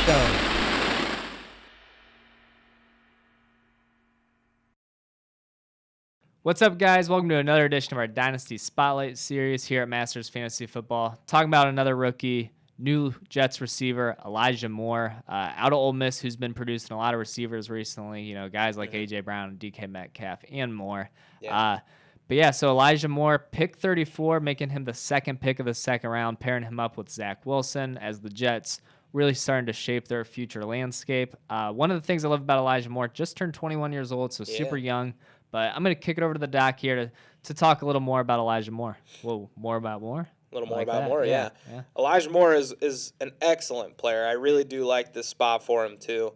go. What's up, guys? Welcome to another edition of our Dynasty Spotlight series here at Masters Fantasy Football. Talking about another rookie, new Jets receiver, Elijah Moore, out of Ole Miss, who's been producing a lot of receivers recently. You know, guys like A.J. Brown, DK Metcalf, and more. Yeah. But yeah, so Elijah Moore, pick 34, making him the second pick of the second round, pairing him up with Zach Wilson as the Jets really starting to shape their future landscape. One of the things I love about Elijah Moore, just turned 21 years old, so super young. But I'm going to kick it over to the doc here to talk a little more about Elijah Moore. Whoa, more about Moore? A little more like about that. Moore, yeah. Elijah Moore is an excellent player. I really do like this spot for him, too.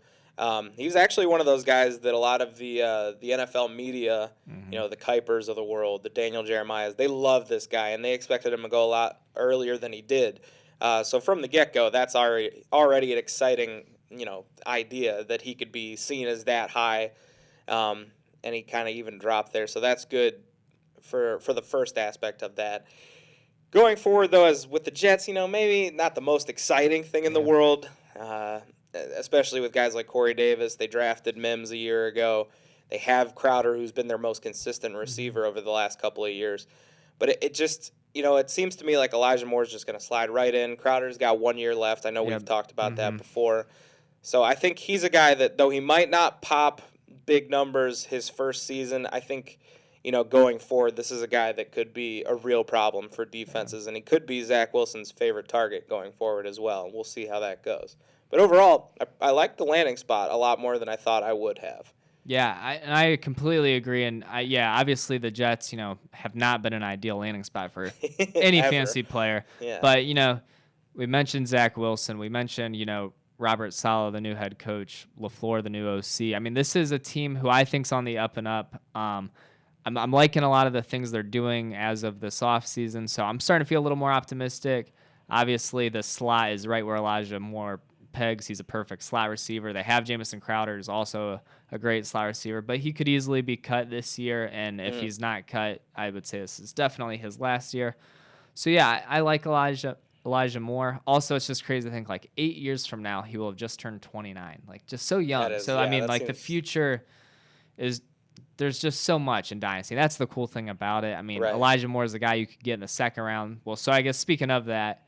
He was actually one of those guys that a lot of the NFL media, you know, the Kuipers of the world, the Daniel Jeremiahs, they love this guy, and they expected him to go a lot earlier than he did. So from the get-go, that's already an exciting, you know, idea that he could be seen as that high, and he kind of even dropped there. So that's good for the first aspect of that. Going forward, though, as with the Jets, you know, maybe not the most exciting thing in the world, especially with guys like Corey Davis. They drafted Mims a year ago. They have Crowder, who's been their most consistent receiver over the last couple of years. But it just, you know, it seems to me like Elijah Moore's just going to slide right in. Crowder's got 1 year left. I know we've talked about that before. So I think he's a guy that, though he might not pop big numbers his first season, I think, you know, going forward, this is a guy that could be a real problem for defenses, and he could be Zach Wilson's favorite target going forward as well. We'll see how that goes. But overall, I like the landing spot a lot more than I thought I would have. Yeah, I completely agree. And, obviously the Jets, you know, have not been an ideal landing spot for any fantasy player. Yeah. But, you know, we mentioned Zach Wilson. We mentioned, you know, Robert Saleh, the new head coach, LaFleur, the new OC. I mean, this is a team who I think's on the up and up. I'm liking a lot of the things they're doing as of this offseason, so I'm starting to feel a little more optimistic. Obviously, the slot is right where Elijah Moore pegs. He's a perfect slot receiver. They have Jamison Crowder, who's also a great slot receiver, but he could easily be cut this year, and if he's not cut, I would say this is definitely his last year. So, yeah, I like Elijah Moore. Also, it's just crazy to think, like, 8 years from now, he will have just turned 29. Like, just so young. I mean, like, the future is – there's just so much in Dynasty. That's the cool thing about it. I mean, Elijah Moore is a guy you could get in the second round. Well, so I guess speaking of that,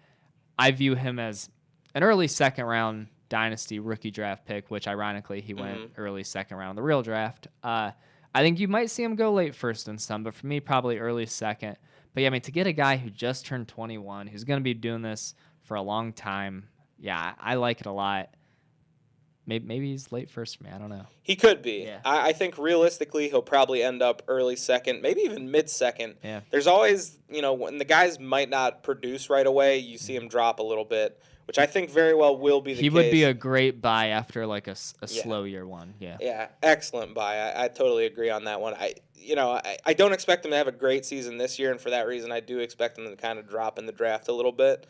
I view him as an early second round Dynasty rookie draft pick, which ironically he went early second round in the real draft. I think you might see him go late first in some, but for me, probably early second. But yeah, I mean, to get a guy who just turned 21, who's going to be doing this for a long time, yeah, I like it a lot. Maybe he's late first for me. I don't know. He could be. Yeah. I think realistically he'll probably end up early second, maybe even mid-second. Yeah. There's always, you know, when the guys might not produce right away, you see him drop a little bit, which I think very well will be the case. He would be a great buy after like a slow year one. Yeah. Yeah, excellent buy. I totally agree on that one. I don't expect him to have a great season this year, and for that reason I do expect him to kind of drop in the draft a little bit.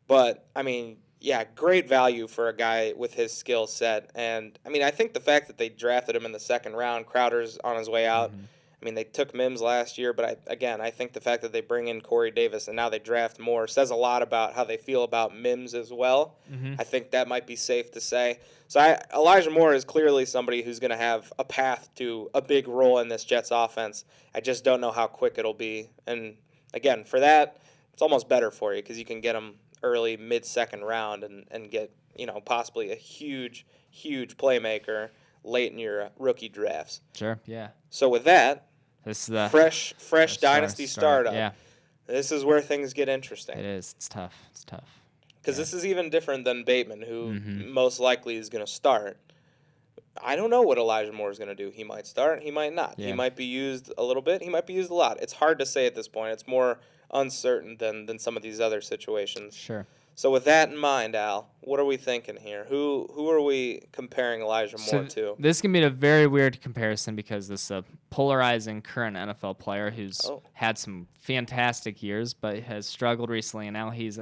But, I mean, yeah, great value for a guy with his skill set. And, I mean, I think the fact that they drafted him in the second round, Crowder's on his way out. I mean, they took Mims last year, but I think the fact that they bring in Corey Davis and now they draft Moore says a lot about how they feel about Mims as well. I think that might be safe to say. So Elijah Moore is clearly somebody who's going to have a path to a big role in this Jets offense. I just don't know how quick it'll be. And, again, for that, it's almost better for you because you can get him early, mid-second round and get, you know, possibly a huge playmaker late in your rookie drafts. Sure, yeah. So with that, this is the fresh Dynasty startup. Yeah. This is where things get interesting. It is. It's tough. Because this is even different than Bateman, who most likely is going to start. I don't know what Elijah Moore is going to do. He might start. He might not. Yeah. He might be used a little bit. He might be used a lot. It's hard to say at this point. It's more uncertain than some of these other situations. Sure. So with that in mind, Al, what are we thinking here? Who are we comparing Elijah Moore to? This can be a very weird comparison because this is a polarizing current NFL player who's had some fantastic years but has struggled recently, and now he's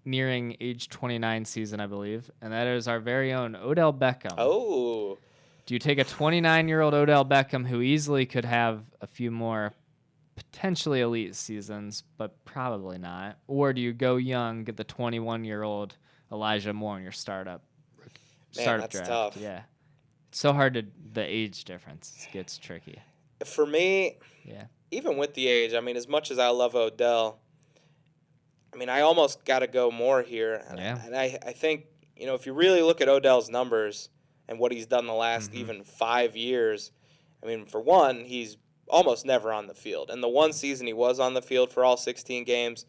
nearing age 29 season, I believe, and that is our very own Odell Beckham. Oh. Do you take a 29-year-old Odell Beckham who easily could have a few more potentially elite seasons, but probably not, or do you go young, get the 21-year-old Elijah Moore in your startup? startup that's draft. tough. Yeah. It's so hard to the age difference gets tricky. For me, Yeah. even with the age, I mean, as much as I love Odell, I mean, I almost got to go more here. Yeah. And I think, if you really look at Odell's numbers and what he's done the last even 5 years, I mean, for one, he's almost never on the field. And the one season he was on the field for all 16 games,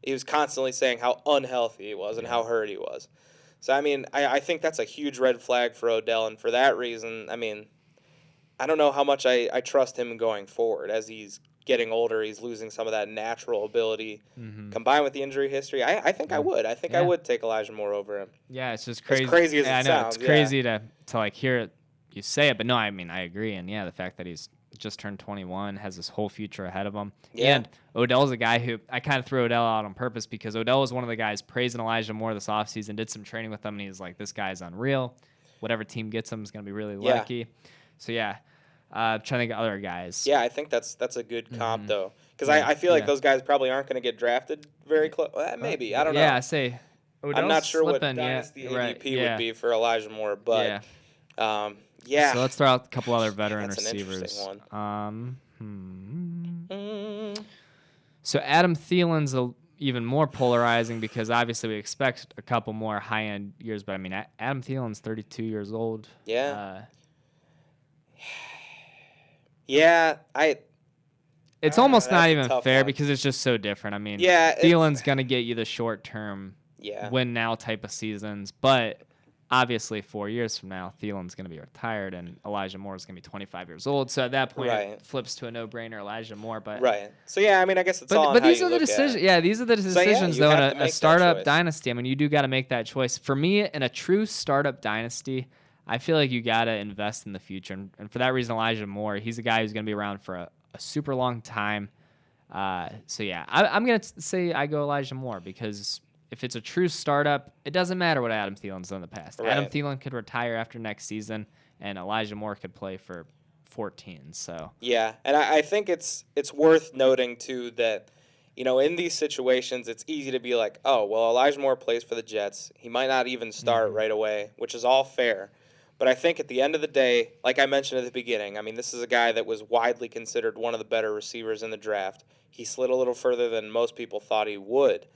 he was constantly saying how unhealthy he was and how hurt he was. So, I mean, I think that's a huge red flag for Odell. And for that reason, I mean, I don't know how much I trust him going forward. As he's getting older, he's losing some of that natural ability. Combined with the injury history, I think I would. I think I would take Elijah Moore over him. Yeah, it's just crazy. As crazy as I it know, sounds. it's crazy to like hear it, you say it, but no, I mean, I agree. And yeah, the fact that he's just turned 21, has this whole future ahead of him. Yeah. And Odell's a guy who I kind of threw Odell out on purpose because Odell was one of the guys praising Elijah Moore this offseason, did some training with him, and he's like, this guy's unreal. Whatever team gets him is going to be really lucky. So, yeah, trying to think of other guys. Yeah, I think that's a good comp, though. Because I feel like those guys probably aren't going to get drafted very close. Maybe. I don't know. Yeah, I say Odell's I'm not sure slipping, what Dynasty ADP would would be for Elijah Moore, but yeah. So let's throw out a couple other veteran that's an receivers. interesting one. So Adam Thielen's even more polarizing because obviously we expect a couple more high-end years, but I mean Adam Thielen's 32 years old. Yeah. It's almost not that's a even tough fair one. because it's just so different. I mean, Yeah, Thielen's gonna get you the short-term Yeah. win now type of seasons, but obviously 4 years from now, Thielen's going to be retired and Elijah Moore is going to be 25 years old. So at that point, it flips to a no-brainer, Elijah Moore. But So yeah, I mean, I guess it's all. But these are the decisions. Yeah, these are the decisions though. In a startup dynasty, I mean, you do got to make that choice. For me, in a true startup dynasty, I feel like you got to invest in the future, and for that reason, Elijah Moore, he's a guy who's going to be around for a super long time. So yeah, I'm going to say I go Elijah Moore because if it's a true startup, it doesn't matter what Adam Thielen's done in the past. Adam Thielen could retire after next season, and Elijah Moore could play for 14. So yeah, and I think it's worth noting too that in these situations it's easy to be like, oh well, Elijah Moore plays for the Jets. He might not even start right away, which is all fair. But I think at the end of the day, like I mentioned at the beginning, I mean, this is a guy that was widely considered one of the better receivers in the draft. He slid a little further than most people thought he would.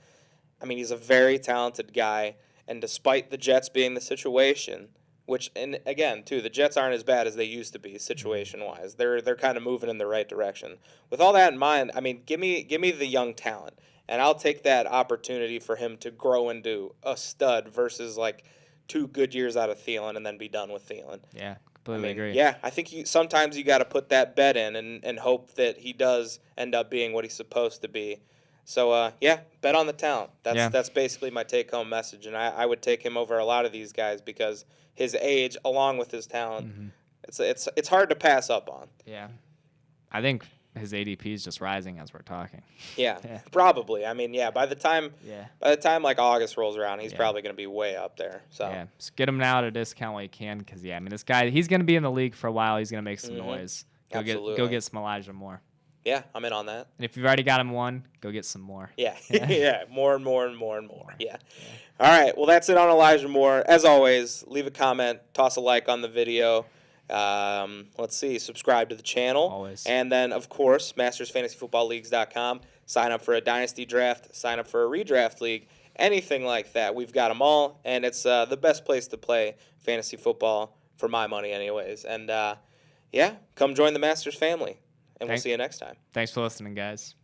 I mean, he's a very talented guy, and despite the Jets being the situation, which, and again, too, the Jets aren't as bad as they used to be situation-wise. They're kind of moving in the right direction. With all that in mind, I mean, give me the young talent, and I'll take that opportunity for him to grow into a stud versus like 2 good years out of Thielen and then be done with Thielen. Yeah, completely agree. Yeah, I think sometimes you got to put that bet in and hope that he does end up being what he's supposed to be. So, bet on the talent. That's basically my take-home message, and I would take him over a lot of these guys because his age, along with his talent, it's hard to pass up on. Yeah. I think his ADP is just rising as we're talking. Yeah, probably. I mean, by the time like August rolls around, he's probably going to be way up there. So yeah, just get him now at a discount while you can because, I mean, this guy, he's going to be in the league for a while. He's going to make some noise. Go get some Elijah Moore. Yeah, I'm in on that. And if you've already got him one, go get some more. Yeah, more and more and more and more. Yeah. All right, well, that's it on Elijah Moore. As always, leave a comment, toss a like on the video. Let's see, subscribe to the channel. Always. And then, of course, mastersfantasyfootballleagues.com. Sign up for a dynasty draft, sign up for a redraft league, anything like that. We've got them all, and it's the best place to play fantasy football, for my money anyways. And, come join the Masters family. And we'll see you next time. Thanks for listening, guys.